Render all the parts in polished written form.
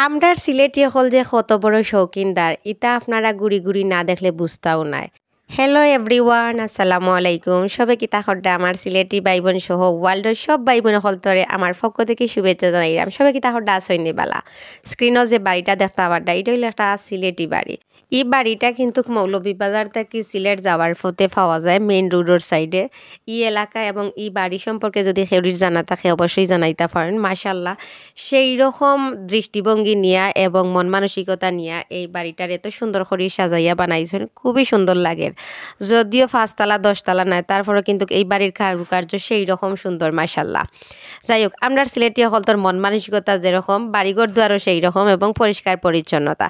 আমরার সিলেটি হল যে কত বড় শৌখিনদার এটা আপনারা গুড়ি গুড়ি না দেখলে বুঝতাও নাই। হ্যালো এভরিওয়ান, আসসালামু আলাইকুম। সবে কিতা খড্ডা আমার সিলেটি বাইবোন সহ ওয়ার্ল্ডের সব বাইবোন হলতরে আমার পক্ষ থেকে শুভেচ্ছা জানাইলাম। সবে কিতা খড্ডা আসইনি বালা। স্ক্রিনও যে বাড়িটা দেখতে পারডা এটা হইল একটা সিলেটি বাড়ি। এই বাড়িটা কিন্তু মৌলভীবাজার থেকে সিলেট যাওয়ার পথে পাওয়া যায়, মেইন রোডের সাইডে। এই এলাকা এবং এই বাড়ি সম্পর্কে যদি কেউরির জানা থাকে অবশ্যই জানাইতে পারেন। মাশাল্লাহ, সেই রকম দৃষ্টিভঙ্গি নিয়া এবং মন মানসিকতা নিয়া এই বাড়িটার এত সুন্দর করে সাজাইয়া বানাইছেন, খুবই সুন্দর লাগে। যদিও 5 তলা 10 তলা নাই, তারপরে কিন্তু এই বাড়ির কারুকার্য সেই রকম সুন্দর মাশাল্লাহ। যাই হোক, আমরা সিলেটি হলতর মন মানসিকতা যেরকম, বাড়িঘর দুয়ারও সেই রকম এবং পরিষ্কার পরিচ্ছন্নতা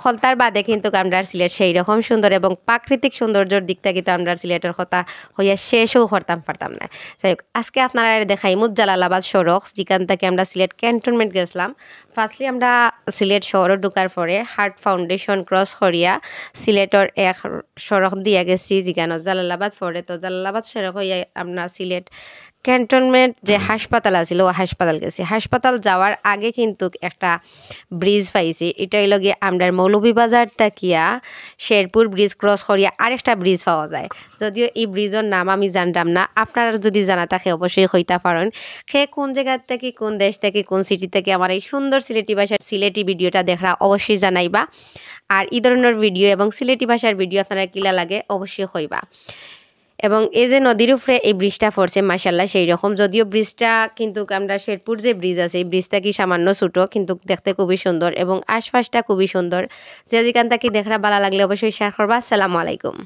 হলতার বাদে কিন্তু আমরা সিলেট সেই রকম সুন্দর এবং প্রাকৃতিক সৌন্দর্যের দিক থেকে তো আমরা সিলেটের কথা হইয়া শেষও করতাম পারতাম না। যাই হোক, আজকে আপনারা দেখাই জালালাবাদ সড়ক, যেখান থেকে আমরা সিলেট ক্যান্টনমেন্ট গেছিলাম। ফার্স্টলি আমরা সিলেট শহরে ঢোকার পরে হার্ট ফাউন্ডেশন ক্রস করিয়া সিলেটের এক সড়ক দিয়ে গেছি, যেখানে জালালাবাদ পড়ে। তো জালালাবাদ সড়ক হইয়া আমরা সিলেট ক্যান্টনমেন্ট যে হাসপাতাল আছিল ও হাসপাতাল গেছি। হাসপাতাল যাওয়ার আগে কিন্তু একটা ব্রিজ পাইছি, এটা হইল গিয়ে আমরা মৌলভীবাজার তাকিয়া শেরপুর ব্রিজ ক্রস করিয়া আরেকটা ব্রিজ পাওয়া যায়। যদিও এই ব্রিজের নাম আমি জানতাম না, আপনারা যদি জানা থাকে অবশ্যই হইতে পারেন। সে কোন জায়গার থেকে, কোন দেশ থেকে, কোন সিটি থেকে আমার এই সুন্দর সিলেটি ভাষার সিলেটি ভিডিওটা দেখা অবশ্যই জানাইবা। আর এই ধরনের ভিডিও এবং সিলেটি ভাষার ভিডিও আপনারা কিলা লাগে অবশ্যই হইবা। এবং এই যে নদীর উপরে এই ব্রিজটা পড়ছে মাশাল্লাহ সেই রকম। যদিও ব্রিজটা কিন্তু আমরা শেরপুর যে ব্রিজ আছে এই ব্রিজটা কি সামান্য ছোটো, কিন্তু দেখতে খুবই সুন্দর এবং আশপাশটা খুবই সুন্দর। যে যেখান থেকে দেখা ভালো লাগলে অবশ্যই শেয়ার করবা। আসসালামু আলাইকুম।